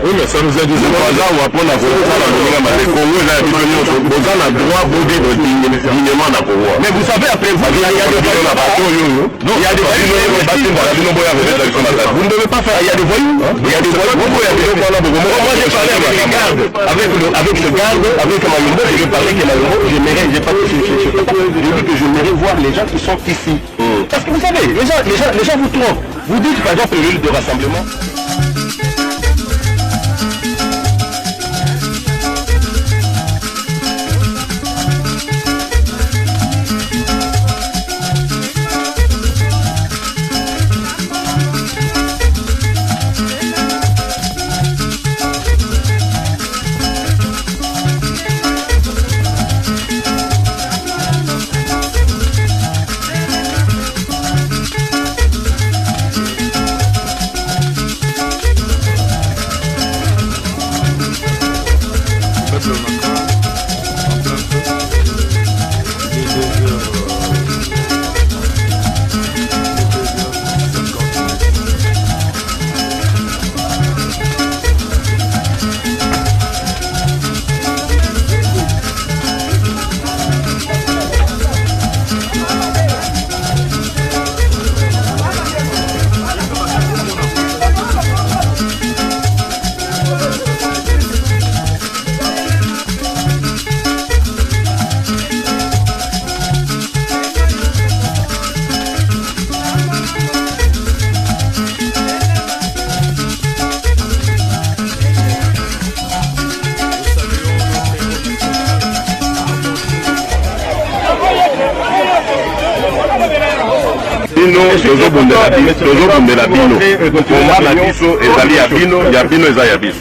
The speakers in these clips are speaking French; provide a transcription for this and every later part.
Oui, mais ça nous a dit ça. On va prendre la mais vous savez, après, il y a des voyous. Vous ne devez pas faire. Il y a des voyous. Il y a des voyous. Moi, j'ai parlé avec les gardes. Avec ce garde, avec Mayombo, je vais parler que Mayombo, j'ai dit que j'aimerais voir les gens qui sont ici. Parce que vous savez, les gens vous trompent. Vous dites par exemple le lieu de rassemblement.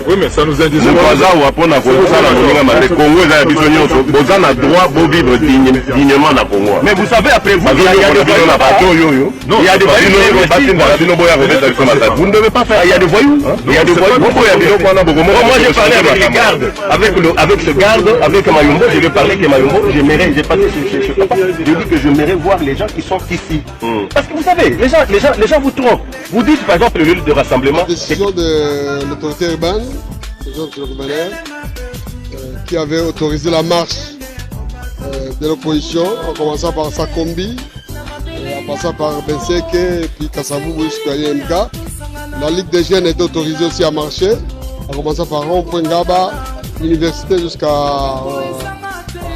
Oui, mais ça nous a dit ça. Mais vous savez, après vous, il y a des voyous. Vous ne devez pas faire. Il y a des voyous. Il y a des voyous. Moi, j'ai parlé avec les gardes. Avec ce garde, avec Mayombo, je vais parler que Mayombo, j'ai dit que j'aimerais voir les gens qui sont ici. Parce que vous savez, les gens vous trompent. Vous dites par exemple le lieu de rassemblement. La décision de l'autorité urbaine, qui avait autorisé la marche de l'opposition, en commençant par Sakombi, en passant par Benseke, et puis Kassavou jusqu'à IMK. La Ligue des jeunes est autorisée aussi à marcher, en commençant par Rond-Point-Ngaba, l'université jusqu'à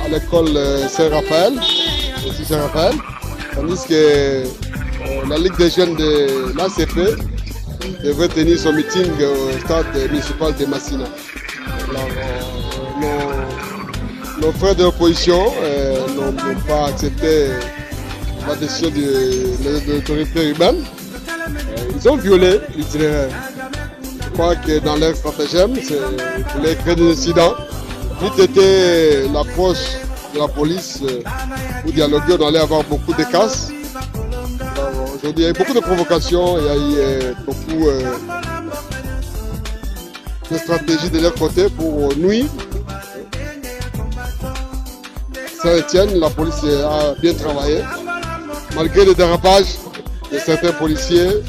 l'école Saint-Raphaël, tandis que la Ligue des jeunes de l'ACP devrait tenir son meeting au stade municipal de Massina. Alors, nos frères de l'opposition n'ont pas accepté la décision de l'autorité urbaine. Ils ont violé l'itinéraire. Je crois que dans leur stratagème, c'est pour les créer des incidents. Vite était l'approche de la police pour dialoguer, on allait avoir beaucoup de casses. Aujourd'hui, il y a eu beaucoup de provocations, il y a eu beaucoup de stratégies de leur côté pour nuire. Saint-Étienne, la police a bien travaillé. Malgré les dérapages de certains policiers,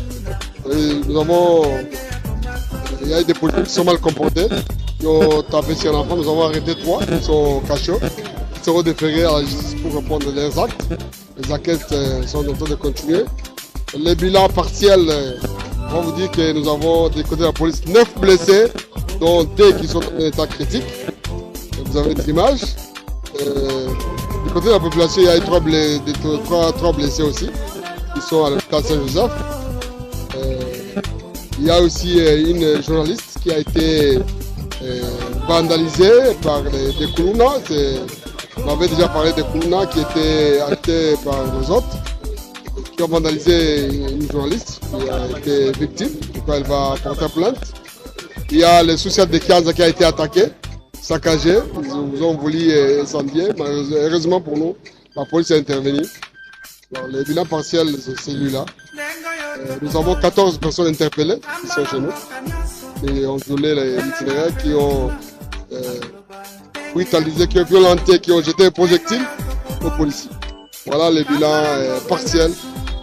il y a eu des policiers qui sont mal comportés, qui ont tapé sur un enfant. Nous avons arrêté 3 qui sont cachés, qui seront déférés à la justice pour répondre à leurs actes. Les enquêtes sont en train de continuer. Les bilans partiels vont vous dire que nous avons des côtés de la police 9 blessés, dont 2 qui sont en état critique. Vous avez des images. Du côté de la population, il y a eu 3 blessés aussi, qui sont à l'hôpital Saint-Joseph. Il y a aussi une journaliste qui a été vandalisée par des Koulouna. On avait déjà parlé de Kouna qui était arrêté par les autres, qui ont vandalisé une journaliste qui a été victime, donc elle va porter plainte. Il y a le social de Kianza qui a été attaqué, saccagé, ils ont voulu incendier, mais heureusement pour nous, la police est intervenue. Alors, le bilan partiel, c'est celui-là. Nous avons 14 personnes interpellées qui sont chez nous et ont violé l'itinéraire, qui ont brutalisé, qui ont violenté, qui ont jeté des projectiles aux policiers. Voilà le bilan partiel,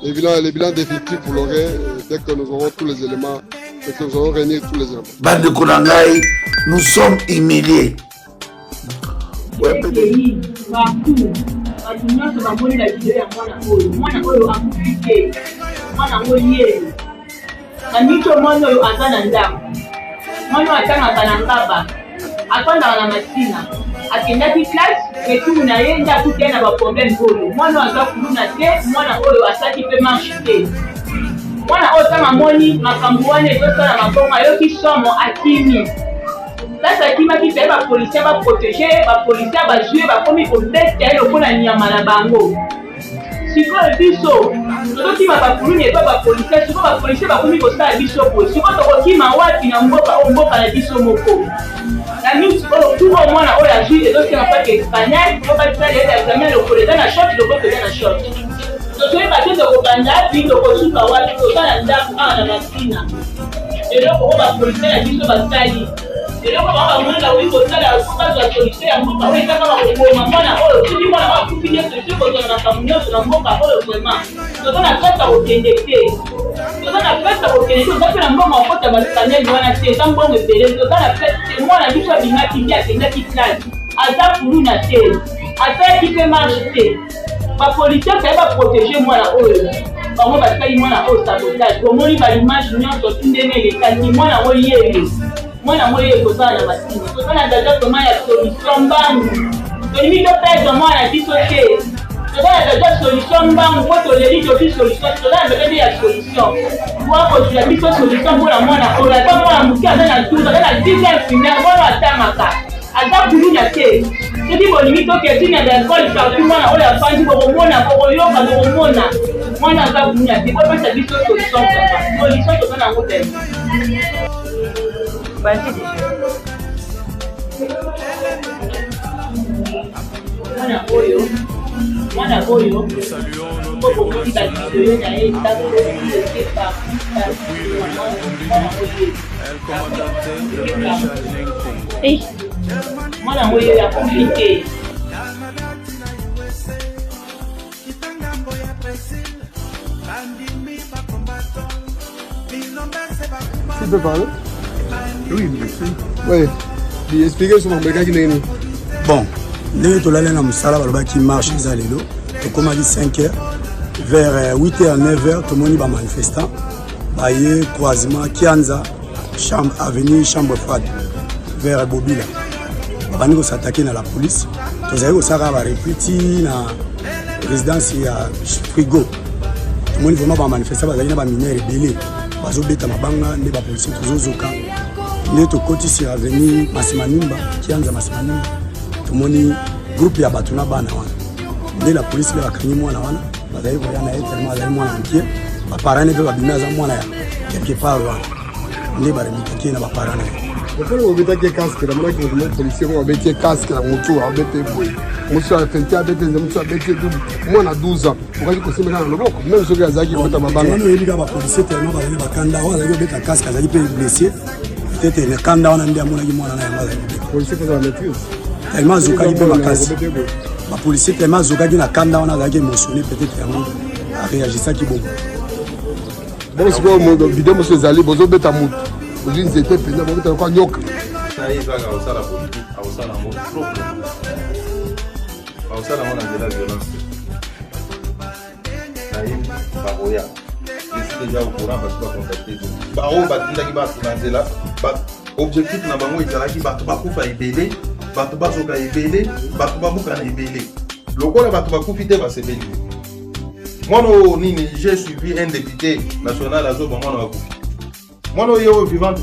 le bilan définitif, vous l'aurez dès que nous aurons tous les éléments, dès que nous aurons réuni tous les éléments. Bande de Konangai, nous sommes humiliés. Ouais, partout. Nyonso bamoni la video ya mwana oyo akufike mwana oyo na mito mwana oyo aza na ndako mwana atangaka na ngaba atondaka na masina akendaki classe retour na ye nde akuti na baproblème oyo mwana aza kuluna te mwana oyo asaki mpe marche te mwana oyo tanga moni makambo wana ezosala mabongo ayoki somo akimi Là, ça qui m'a dit que les policiers vont protéger, les policiers vont jouer, vont comme ils vont tester le coup de Nyama na bango. Si vous avez vu ça, ce qui m'a pas voulu n'est pas les policiers, si vous les policiers vont comme ils vont faire biso pour. Si vous avez m'a ouati na mboka, on mboka na biso moko. La nuit, tout le monde a la juge et d'autres qui n'ont pas d'espagnol, ils vont pas faire les examens le collègue dans la shop, le collègue dans la shop. Donc les papiers de Rwanda, puis le collègue va ouati, le collègue dans la machine. Et là, pour les policiers, la biso va salir. Et là, on va voir la oui, ça la solution à mon papa, ça va au moment là, tout le monde va finir ce jeu dans la famille, dans mon papa, vraiment. Donc on a fait ça au connecté. Donc on a fait ça au connecté. Donc on a moment en fait à scanner, on a fait ça bon me payer. Donc on a fait c'est moi la vie soit bien qui a été qui classe. Asa pour nous na terre. Asa qui peut marcher. Ma politique ça va protéger moi là haut. Comment parce que moi là haut sabotage. Comment il va l'image nous sur tout des les cas moi là haut yé. Mwana moyo ekozala na basini tozana daja koma ya solution mbangu tolimi topesa mwana biso te tozana daja solution mbangu po toleli topi solution tozana bebe ya solution wakozula biso solution mpona mwana oyo ata mwana moke aza na tuza aza na 10 final mwana atamaka aza kuluna te soki bolimi toketi na baekole partout mwana oyo afandi bokomona bokoyoka bokomona mwana aza kuluna te kopesa biso solution solution tozana yango te Mwana oyo koko kutiba kidoyo na ye tako sepa mwana oyo ya compliqué Tu peux parler? Oui, monsieur. Oui, expliquez sur mon béca qui n'est pas. Bon, nous sommes allés dans le salon qui marche les allélos. Comme à 5h, vers 8h, 9h, tout le monde est manifestant. Baye, croisement, Kianza, chambre, avenue, chambre froide, vers Bobila. Nous avons s'attaquer à la police. Nous avons repris dans la résidence à Frigo. Tout le monde est vraiment manifestant, nous avons mineurs rebellés. Nous avons des policiers qui nous avons côté avenue Masimanimba, Kianza Masimanimba. Tout le monde groupe ya batuna bana wana. La police la kanyi mwana wana. Bazali voyana tellement azali mwana mkie. Ba parane pe babina za mwana ya. Quelque part wana. Ndi bare mike na ba parane. Pourquoi on met un casque là, moi qui me demande policier, on met un casque là, mon tour, on met un boy. Monsieur a fait un bête, monsieur a bêté tout. Moi on a 12 ans. Pourquoi je conseille maintenant le bloc? Même ceux qui ont zaki pour ta maman. Non, il y a pas policier tellement bazali ba kanda wana azali beta casque azali pe blessé. Peut-être le kanda wana ndi amona ki mwana na yamba azali. Policier faut la maîtrise. Tellement zokaki pe makasi. Ba policier tellement zokaki na kanda wana azali émotionné peut-être yango a réagi ça qui bon. Bon c'est quoi mon vidéo monsieur Zali bozo beta mout. Aujourd'hui ils étaient pénés, on était encore nyoka. Ça y est, ça a la politique, ça a la mot trop. Ça a la violence. Ça y est, Baroya. Je suis déjà au courant parce que je vais contacter. Baro, Batinda qui va se lancer là. Objectif na bango ezalaki bato bakufa ebele bato bazoka ebele bato babukana ebele lokola bato bakufi te basebeli mwana nini j'ai suivi un député national azoba mwana bakufi mwana oyo vivant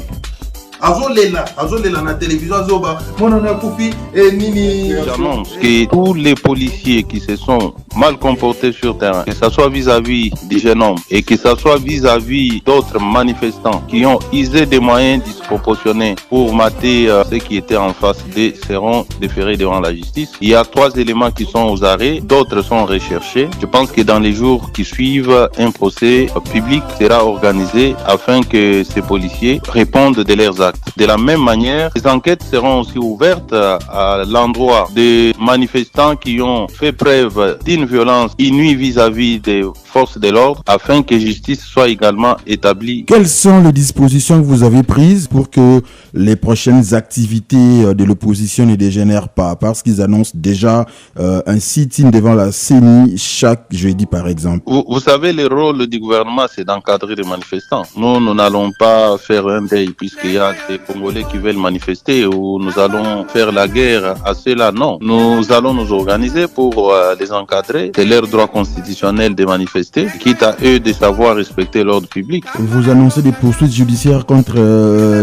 azolela na télévision azoba mwana na kufi et nini. J'annonce que tous les policiers qui se sont mal comportés sur terrain, que ce soit vis-à-vis du jeune homme et que ce soit vis-à-vis d'autres manifestants qui ont usé des moyens disproportionnés pour mater ceux qui étaient en face d'eux, seront déférés devant la justice. Il y a 3 éléments qui sont aux arrêts, d'autres sont recherchés. Je pense que dans les jours qui suivent, un procès public sera organisé afin que ces policiers répondent de leurs actes. De la même manière, les enquêtes seront aussi ouvertes à l'endroit des manifestants qui ont fait preuve d'une violence inouïe vis-à-vis des forces de l'ordre afin que justice soit également établie. Quelles sont les dispositions que vous avez prises pour que les prochaines activités de l'opposition ne dégénèrent pas? Parce qu'ils annoncent déjà un sit-in devant la CENI chaque jeudi par exemple. Vous savez, le rôle du gouvernement, c'est d'encadrer les manifestants. Nous n'allons pas faire un deuil puisqu'il y a des Congolais qui veulent manifester ou nous allons faire la guerre à ceux-là. Non, nous allons nous organiser pour les encadrer. C'est leur droit constitutionnel de manifester, quitte à eux de savoir respecter l'ordre public. Vous annoncez des poursuites judiciaires contre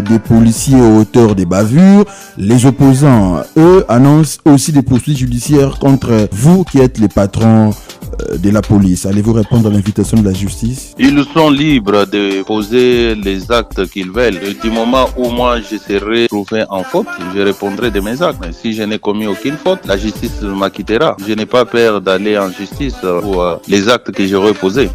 des policiers auteurs des bavures. Les opposants, eux, annoncent aussi des poursuites judiciaires contre vous qui êtes les patrons de la police. Allez-vous répondre à l'invitation de la justice? Ils sont libres de poser les actes qu'ils veulent. Du moment où moi je serai trouvé en faute, je répondrai de mes actes. Mais si je n'ai commis aucune faute, la justice m'acquittera. Je n'ai pas peur d'aller en justice pour les actes que j'aurai posés.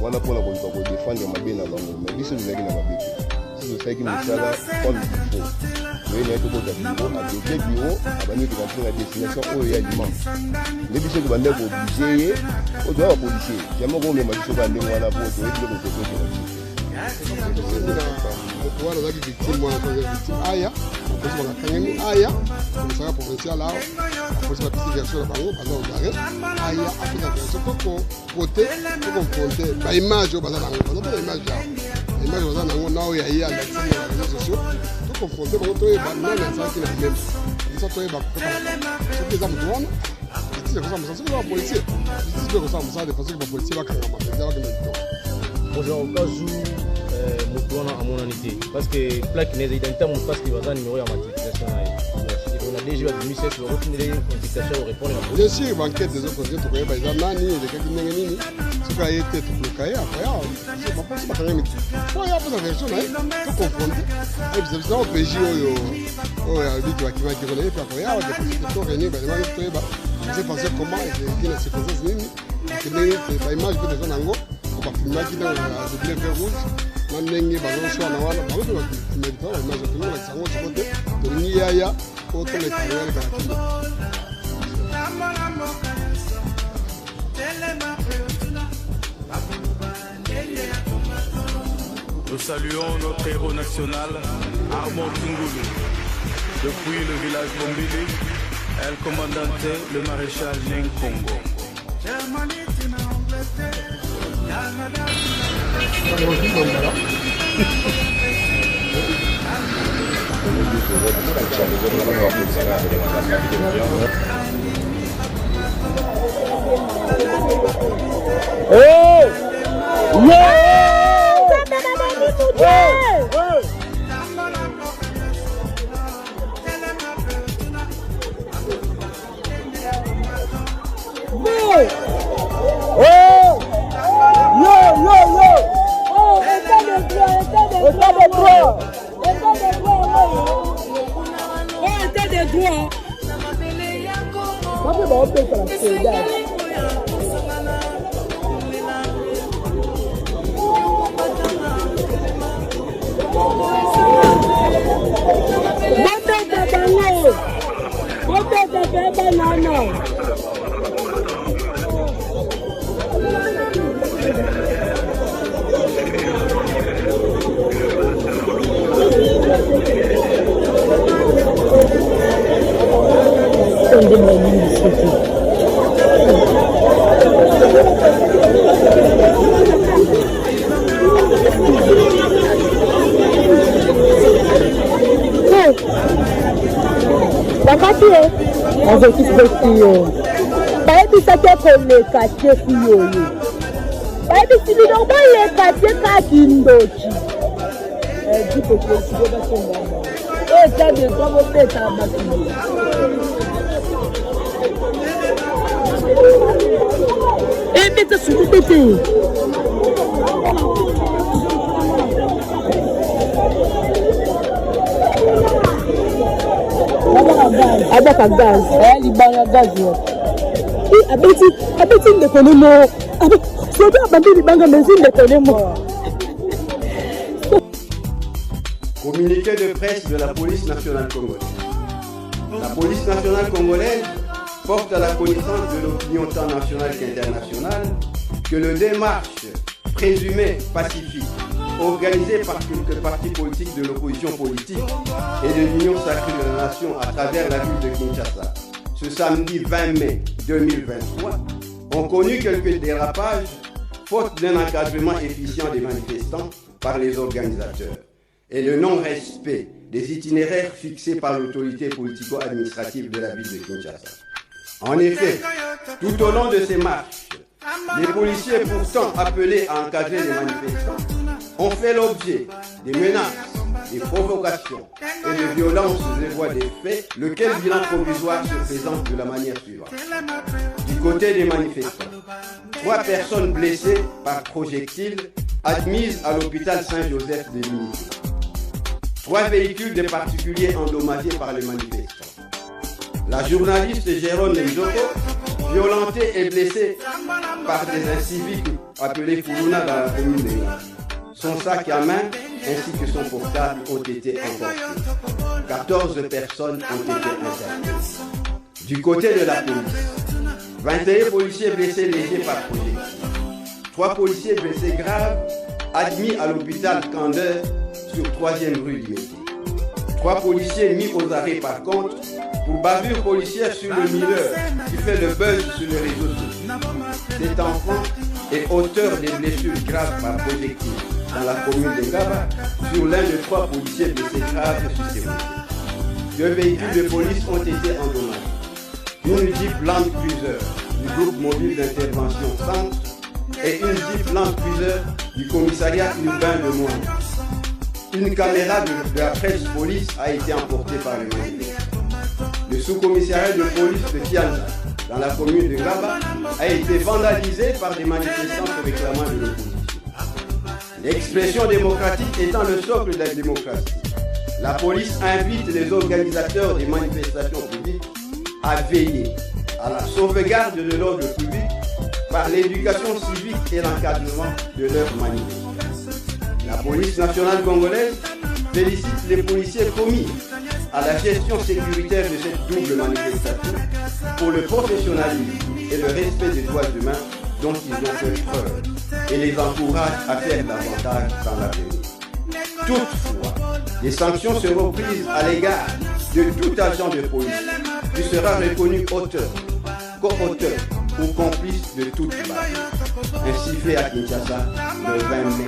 wana pona ko défendre mabe na bango mais biso bizaki na mabe sizo saki misala comme il faut oui na to ko da bureau a bloqué bureau abani ko dans la destination oyo ya dimanche mais biso ko bande ko obligé o doit policier jamais ko me biso ba ndenge wana po to ko ko wana zaki victime wana ko victime aya ko so la kangeni aya ko saka provincial là ko so la petite version la bango baza au arrêt aya afika version ko côté ko confronter ba image baza na ngo baza ba image baza na ngo nao ya iya na tsini na réseaux sociaux to confronter bango to ba na na saki na même ça to ba ko so que ça me donne c'est ça me ça c'est policier c'est que ça me ça de parce que ba policier ba kanga ma ça ba que bonjour au cas où moutouana à mon unité parce que plaque n'est identité mon parce qu'il va dans numéro à matriculation on a déjà admis cette retenir invitation répondre bien sûr banquette des autres côtés to koyeba eza nani de kaki ndenge nini soka yete to bloquer après c'est pas possible pas même pour y a pas version là to confronter et puis ça au PJ oyo oyo albiti wa kiva kirole et puis après ya de to réunir ba demande to yeba c'est pensé comment et la circonstance nini que c'est pas image que des gens nango ko ba filmer qui dans le bleu vert rouge ndenge bazoswa na wana bakoto bakimedita image to la sango côté to ni yaya auto le carrière kana. Nous saluons notre héros national, Armand Kingoulou. Depuis le village Bombili, El Commandante, le maréchal Ning Congo. Hey! Yeah! bazokisokiyo bayebisaki koleka te fiyoyo bayebisi bino baleka te kaki ndoki dipekesibo basongama eta dezo bobeta bakilo ebeta sukupete abaka gaz libanga gaz abeti ndekone mo soki abandi libanga mezi ndekone mo. Communiqué de presse de la police nationale congolaise. La police nationale congolaise porte à la connaissance de l'opinion tant nationale qu'internationale que le démarche présumée pacifique organisée par quelques partis politiques de l'opposition politique et de l'Union sacrée de la nation à travers la ville de Kinshasa, ce samedi 20 mai 2023, ont connu quelques dérapages faute d'un encadrement efficient des manifestants par les organisateurs et le non-respect des itinéraires fixés par l'autorité politico-administrative de la ville de Kinshasa. En effet, tout au long de ces marches, les policiers pourtant appelés à encadrer les manifestants ont fait l'objet des menaces, des provocations et de violences et voies des faits, lequel bilan provisoire se présente de la manière suivante. Du côté des manifestants, 3 personnes blessées par projectiles admises à l'hôpital Saint-Joseph de l'Unité. 3 véhicules de particuliers endommagés par les manifestants. La journaliste Jérôme Nzoko, violentée et blessée par des inciviques appelés Furuna dans la commune de Nga. Son sac à main ainsi que son portable ont été emportés. 14 personnes ont été interpellées. Du côté de la police, 21 policiers blessés légers par projectile. 3 policiers blessés graves admis à l'hôpital Candeur sur 3e rue Limité. 3 policiers mis aux arrêts par contre pour bavure policière sur le mineur qui fait le buzz sur les réseaux sociaux. Cet enfant est auteur des blessures graves par projectile dans la commune de Ngaba sur l'un des 3 policiers blessés graves sur ces routes. 2 véhicules de police ont été endommagés. Une Jeep Land Cruiser du groupe mobile d'intervention Centre et une Jeep Land Cruiser du commissariat urbain de Moine. Une caméra de la presse police a été emportée par les manifestants. Le sous-commissariat de police de Kianza, dans la commune de Ngaba, a été vandalisé par des manifestants réclamant de l'opposition. L'expression démocratique étant le socle de la démocratie, la police invite les organisateurs des manifestations publiques à veiller à la sauvegarde de l'ordre public par l'éducation civique et l'encadrement de leurs manifestations. La police nationale congolaise félicite les policiers commis à la gestion sécuritaire de cette double manifestation pour le professionnalisme et le respect des droits humains dont ils ont fait preuve et les encourage à faire davantage dans l'avenir. Toutefois, des sanctions seront prises à l'égard de tout agent de police qui sera reconnu auteur, co-auteur ou complice de toute base. Ainsi fait à Kinshasa le 20 mai.